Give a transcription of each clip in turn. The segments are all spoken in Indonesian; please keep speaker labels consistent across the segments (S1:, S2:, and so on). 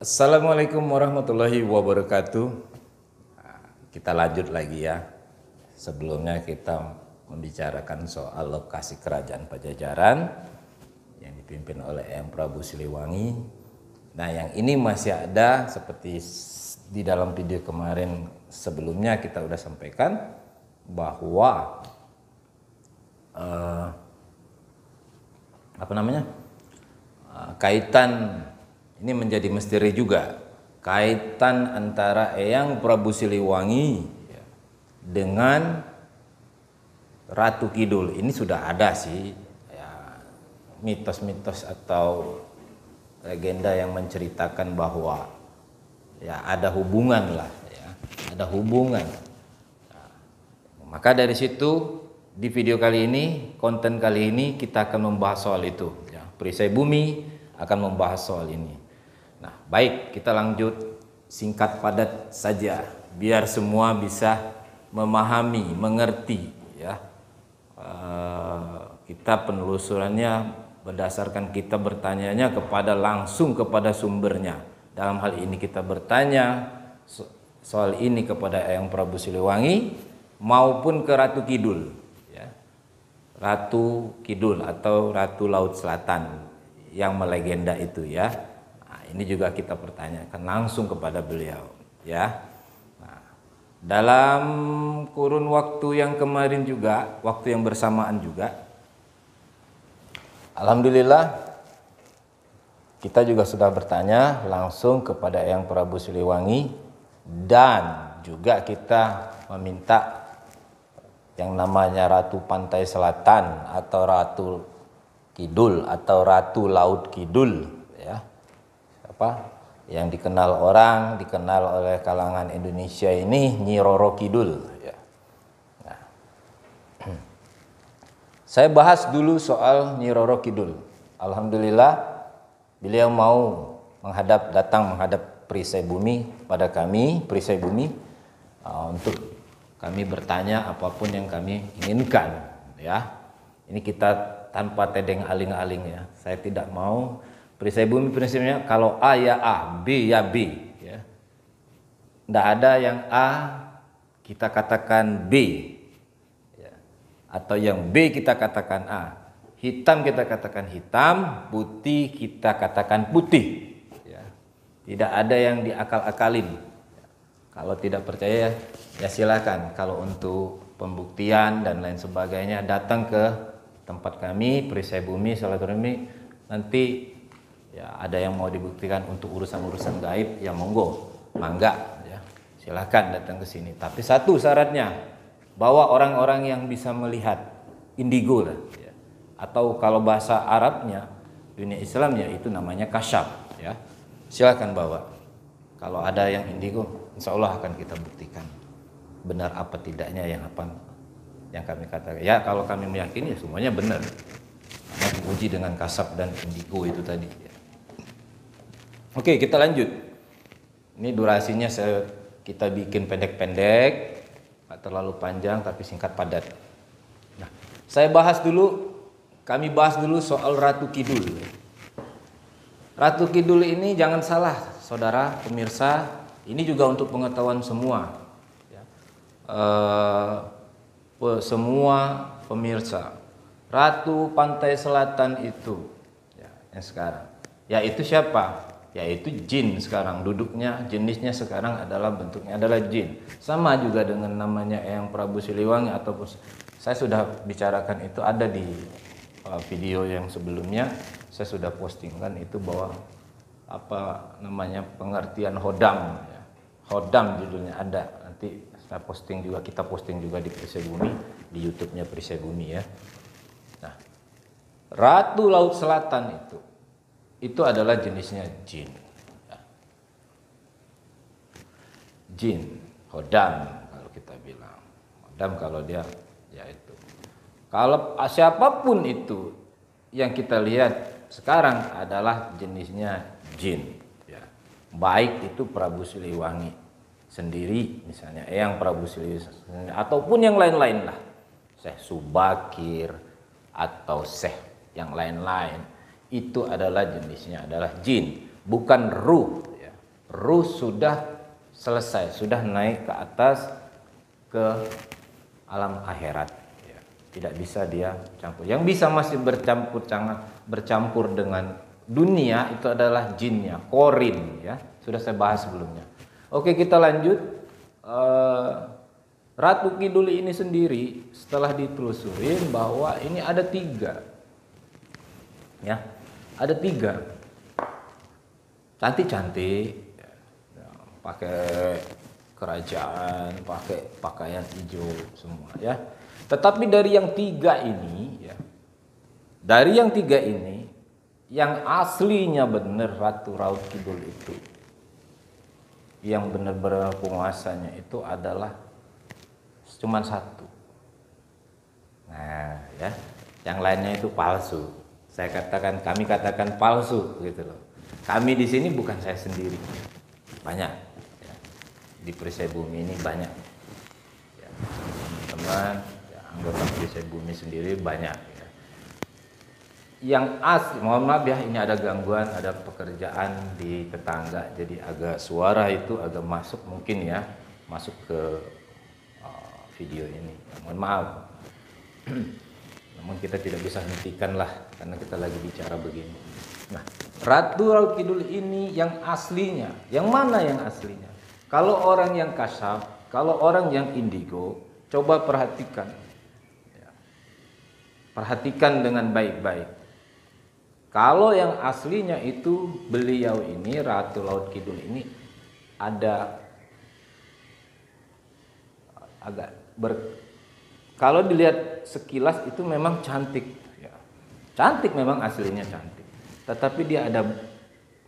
S1: Assalamualaikum warahmatullahi wabarakatuh. Kita lanjut lagi ya. Sebelumnya kita membicarakan soal lokasi kerajaan Pajajaran yang dipimpin oleh Eyang Prabu Siliwangi. Nah, yang ini masih ada seperti di dalam video kemarin sebelumnya kita udah sampaikan bahwa kaitan ini menjadi misteri juga, kaitan antara Eyang Prabu Siliwangi dengan Ratu Kidul. Ini sudah ada sih ya, mitos-mitos atau legenda yang menceritakan bahwa ya ada hubungan lah ya, ada hubungan. Nah, maka dari situ di video kali ini, konten kali ini kita akan membahas soal itu ya. Perisai Bumi akan membahas soal ini. Nah, baik, kita lanjut, singkat padat saja biar semua bisa memahami, mengerti ya. Kita penelusurannya berdasarkan kita bertanyanya langsung kepada sumbernya. Dalam hal ini kita bertanya soal ini kepada Eyang Prabu Siliwangi maupun ke Ratu Kidul ya. Ratu Kidul atau Ratu Laut Selatan yang melegenda itu ya. Ini juga kita pertanyakan langsung kepada beliau ya. Nah, dalam kurun waktu yang kemarin juga, waktu yang bersamaan juga, alhamdulillah kita juga sudah bertanya langsung kepada Eyang Prabu Siliwangi, dan juga kita meminta yang namanya Ratu Pantai Selatan atau Ratu Kidul atau Ratu Laut Kidul ya. Yang dikenal oleh kalangan Indonesia ini Nyi Roro Kidul ya. Nah, saya bahas dulu soal Nyi Roro Kidul. Alhamdulillah beliau mau datang menghadap Perisai Bumi pada kami, Perisai Bumi, untuk kami bertanya apapun yang kami inginkan ya. Ini kita tanpa tedeng aling-aling ya. Saya tidak mau. Perisai Bumi prinsipnya kalau A ya A, B ya B ya. Tidak ada yang A kita katakan B ya. Atau yang B kita katakan A. Hitam kita katakan hitam, putih kita katakan putih ya. Tidak ada yang diakal-akalin. Kalau tidak percaya ya silakan. Kalau untuk pembuktian dan lain sebagainya datang ke tempat kami Perisai Bumi Silaturahmi, nanti ya ada yang mau dibuktikan untuk urusan-urusan gaib ya monggo, mangga ya, silakan datang ke sini. Tapi satu syaratnya, bahwa orang-orang yang bisa melihat indigo lah ya. Atau kalau bahasa Arabnya dunia Islamnya itu namanya kasyaf ya. Silakan bawa. Kalau ada yang indigo, insya Allah akan kita buktikan benar apa tidaknya yang kami katakan. Ya kalau kami meyakini ya semuanya benar. Karena diuji dengan kasyaf dan indigo itu tadi ya. Oke, kita lanjut. Ini durasinya kita bikin pendek-pendek, nggak terlalu panjang tapi singkat padat. Nah, kami bahas dulu soal Ratu Kidul. Ratu Kidul ini jangan salah, saudara pemirsa, ini juga untuk pengetahuan semua. Ya. Semua pemirsa, Ratu Pantai Selatan itu, ya, yang sekarang, yaitu siapa? Yaitu jin sekarang, duduknya jenisnya sekarang bentuknya adalah jin. Sama juga dengan namanya Eyang Prabu Siliwangi, ataupun saya sudah bicarakan itu ada di video yang sebelumnya, saya sudah postingkan itu bahwa pengertian hodam ya. Hodam judulnya ada, nanti kita posting juga di Perisai Bumi, di YouTube-nya Perisai Bumi ya. Nah, Ratu Laut Selatan itu adalah jenisnya jin ya. Jin, hodam kalau kita bilang. Hodam kalau dia ya itu. Kalau siapapun itu yang kita lihat sekarang adalah jenisnya jin ya. Baik itu Prabu Siliwangi sendiri misalnya, Eyang Prabu Siliwangi ataupun yang lain-lain lah. Syekh Subakir atau Syekh yang lain-lain. Itu adalah jenisnya adalah jin, bukan ruh ya. ruh sudah selesai, sudah naik ke atas ke alam akhirat. Ya, tidak bisa dia campur. Yang bisa masih bercampur dengan dunia itu adalah jinnya, korin ya. Sudah saya bahas sebelumnya. Oke, kita lanjut. Ratu Kidul ini sendiri setelah ditelusurin bahwa ini ada 3. Ya, ada 3. Cantik-cantik. Ya, pakai kerajaan, pakai pakaian hijau semua ya. Tetapi dari yang 3 ini ya. Dari yang 3 ini yang aslinya benar Ratu Raut Kidul itu, yang benar-benar penguasanya itu adalah cuman 1. Nah, ya, yang lainnya itu palsu. Kami katakan palsu gitu loh. Kami di sini bukan saya sendiri, banyak ya. Di Perisai Bumi ini banyak ya, teman-teman ya, anggota Perisai Bumi sendiri banyak. Yang asli, mohon maaf ya, ini ada gangguan, ada pekerjaan di tetangga, jadi agak suara itu agak masuk mungkin ya, masuk ke video ini. Mohon maaf. Namun kita tidak bisa hentikan lah, karena kita lagi bicara begini. Nah, Ratu Raut Kidul ini yang aslinya, yang mana yang aslinya? Kalau orang yang kasyaf, kalau orang yang indigo, coba perhatikan. Ya. Perhatikan dengan baik-baik. Kalau yang aslinya itu beliau ini Ratu Laut Kidul ini ada kalau dilihat sekilas itu memang cantik ya. Cantik, memang aslinya cantik. Tetapi dia ada,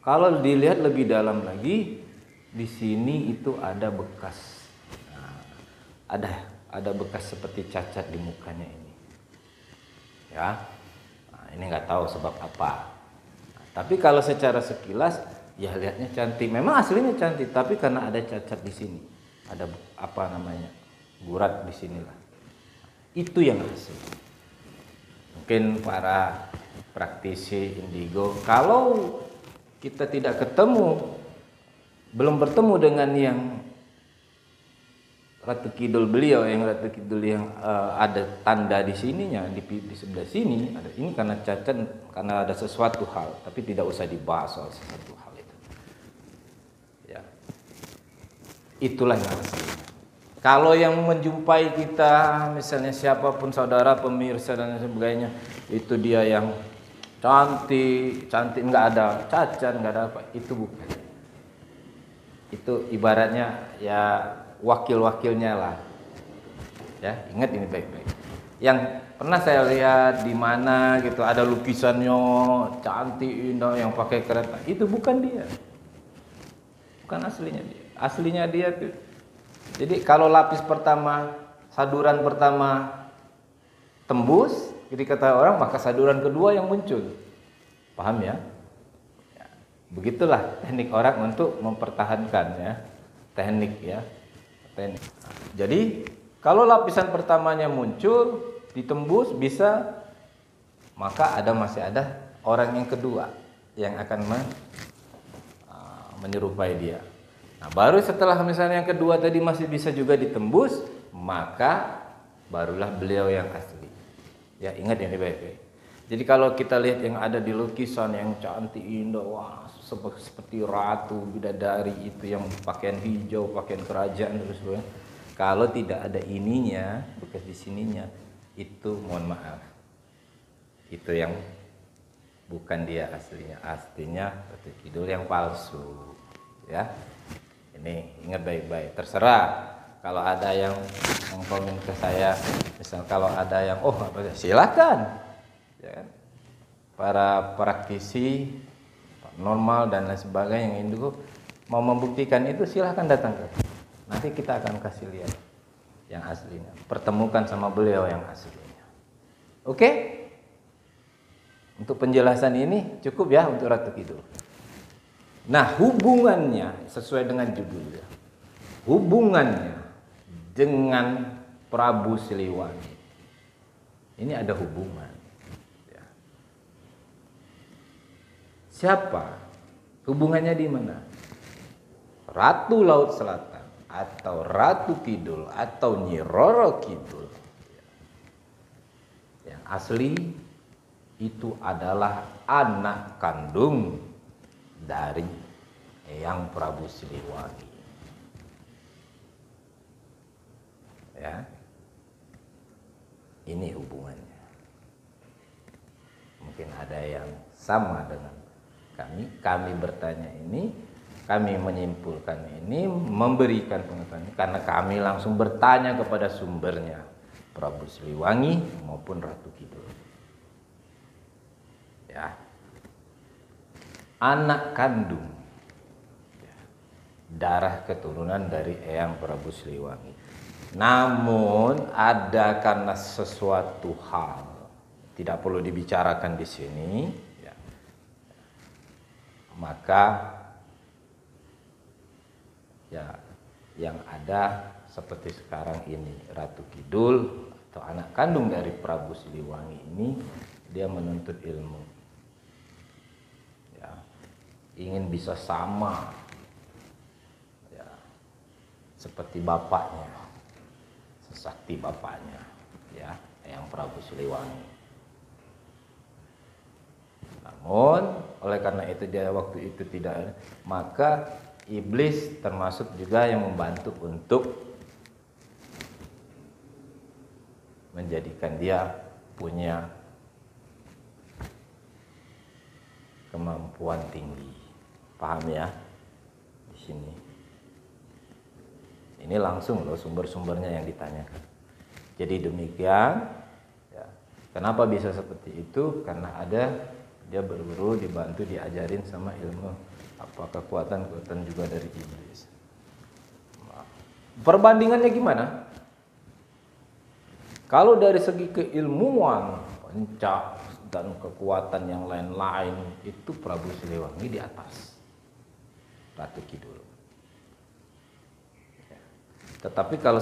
S1: kalau dilihat lebih dalam lagi, di sini itu ada bekas. Nah, ada bekas seperti cacat di mukanya ini. Ya. Ini nggak tahu sebab apa. Nah, tapi kalau secara sekilas ya lihatnya cantik. Memang aslinya cantik, tapi karena ada cacat di sini, ada apa namanya, gurat di sinilah. Itu yang asli. Mungkin para praktisi indigo, kalau kita tidak ketemu, belum bertemu dengan yang Ratu Kidul beliau, yang Ratu Kidul yang ada tanda di sininya, di sebelah sini ada, ini karena cacat, karena ada sesuatu hal, tapi tidak usah dibahas soal sesuatu hal itu. Ya, itulah yang asli. Kalau yang menjumpai kita, misalnya siapapun saudara, pemirsa dan sebagainya, itu dia yang cantik, nggak ada cacat, nggak ada apa, itu bukan. Itu ibaratnya ya wakil-wakilnya lah. Ya, ingat ini baik-baik. Yang pernah saya lihat di mana gitu, ada lukisannya cantik indah yang pakai kereta, itu bukan dia. Bukan aslinya dia. Aslinya dia tuh. Jadi kalau lapis pertama, saduran pertama tembus, jadi kata orang, maka saduran kedua yang muncul. Paham ya? Ya, begitulah teknik orang untuk mempertahankan ya. Teknik ya. Teknik. Jadi kalau lapisan pertamanya muncul, ditembus bisa, maka masih ada orang yang kedua yang akan menyerupai dia. Nah, baru setelah misalnya yang kedua tadi masih bisa juga ditembus, maka barulah beliau yang asli. Ya, ingat ini baik-baik. Jadi kalau kita lihat yang ada di lukisan yang cantik indah, wah, seperti ratu, bidadari itu yang pakaian hijau, pakaian kerajaan terus sebagainya. Kalau tidak ada ininya, bekas di sininya, itu mohon maaf. Itu yang bukan dia aslinya. Aslinya Ratu Kidul yang palsu. Ya. Ini ingat baik-baik. Terserah kalau ada yang komen ke saya, misal kalau ada yang silakan. Ya kan? Para praktisi normal dan lain sebagainya yang indigo mau membuktikan itu, silahkan datang ke. Nanti kita akan kasih lihat yang aslinya. Pertemukan sama beliau yang aslinya. Oke? Untuk penjelasan ini cukup ya untuk Ratu Kidul. Nah, hubungannya sesuai dengan judulnya. Hubungannya dengan Prabu Siliwangi. Ini ada hubungan. Ya. Siapa? Hubungannya di mana? Ratu Laut Selatan atau Ratu Kidul atau Nyi Roro Kidul, yang asli itu adalah anak kandung dari Eyang Prabu Siliwangi. Ya, ini hubungannya. Mungkin ada yang sama dengan kami bertanya ini, kami menyimpulkan ini, memberikan pengetahuan karena kami langsung bertanya kepada sumbernya, Prabu Siliwangi maupun Ratu Kidul. Ya, anak kandung, ya, darah keturunan dari Eyang Prabu Siliwangi. Namun ada karena sesuatu hal tidak perlu dibicarakan di sini, ya, maka ya yang ada seperti sekarang ini, Ratu Kidul atau anak kandung dari Prabu Siliwangi ini, dia menuntut ilmu, ya, ingin bisa sama, ya, seperti bapaknya, sesakti bapaknya, ya, yang Prabu Siliwangi. Namun oleh karena itu dia waktu itu tidak, maka iblis termasuk juga yang membantu untuk menjadikan dia punya kemampuan tinggi. Paham ya? Di sini. Ini langsung loh sumber-sumbernya yang ditanyakan. Jadi demikian, ya. Kenapa bisa seperti itu? Karena ada dia berguru, dibantu, diajarin sama ilmu apa kekuatan-kekuatan juga dari iblis. Perbandingannya gimana? Kalau dari segi keilmuan, pencak dan kekuatan yang lain-lain, itu Prabu Siliwangi di atas Ratu Kidul. Tetapi kalau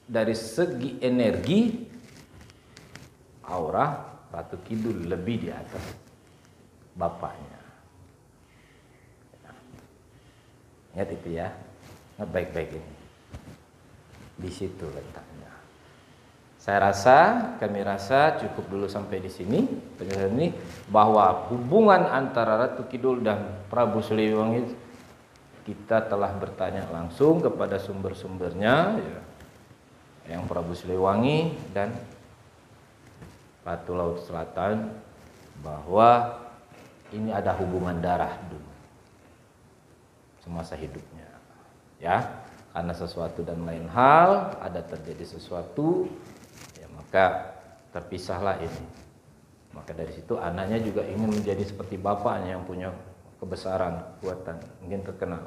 S1: dari segi energi, aura, Ratu Kidul lebih di atas bapaknya. Ingat itu ya, ingat baik-baik ini. Di situ letaknya. Kami rasa cukup dulu sampai di sini penjelasan ini, bahwa hubungan antara Ratu Kidul dan Prabu Siliwangi kita telah bertanya langsung kepada sumber-sumbernya, ya, yang Prabu Siliwangi dan Ratu Laut Selatan, bahwa ini ada hubungan darah dulu semasa hidupnya, ya, karena sesuatu dan lain hal ada terjadi sesuatu, ya, maka terpisahlah ini. Maka dari situ anaknya juga ingin menjadi seperti bapaknya yang punya kebesaran, kekuatan, mungkin terkenal.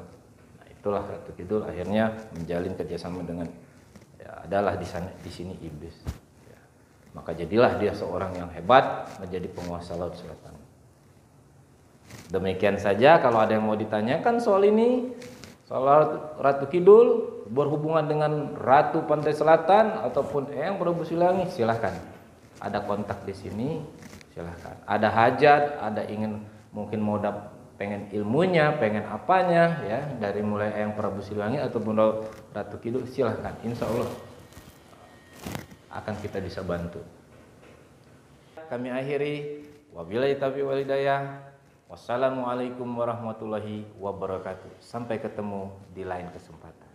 S1: Nah, itulah Ratu Kidul akhirnya menjalin kerjasama dengan, ya, adalah di sini iblis. Ya. Maka jadilah dia seorang yang hebat, menjadi penguasa Laut Selatan. Demikian saja. Kalau ada yang mau ditanyakan soal ini, soal Ratu Kidul berhubungan dengan Ratu Pantai Selatan ataupun Eyang Prabu Siliwangi, silahkan. Ada kontak di sini, silahkan. Ada hajat, ada ingin mungkin mau pengen ilmunya, pengen apanya, ya, dari mulai Eyang Prabu Siliwangi ataupun Ratu Kidul, silahkan. Insya Allah akan kita bisa bantu. Kami akhiri, wabillahi taufiq wal hidayah. Wassalamualaikum warahmatullahi wabarakatuh. Sampai ketemu di lain kesempatan.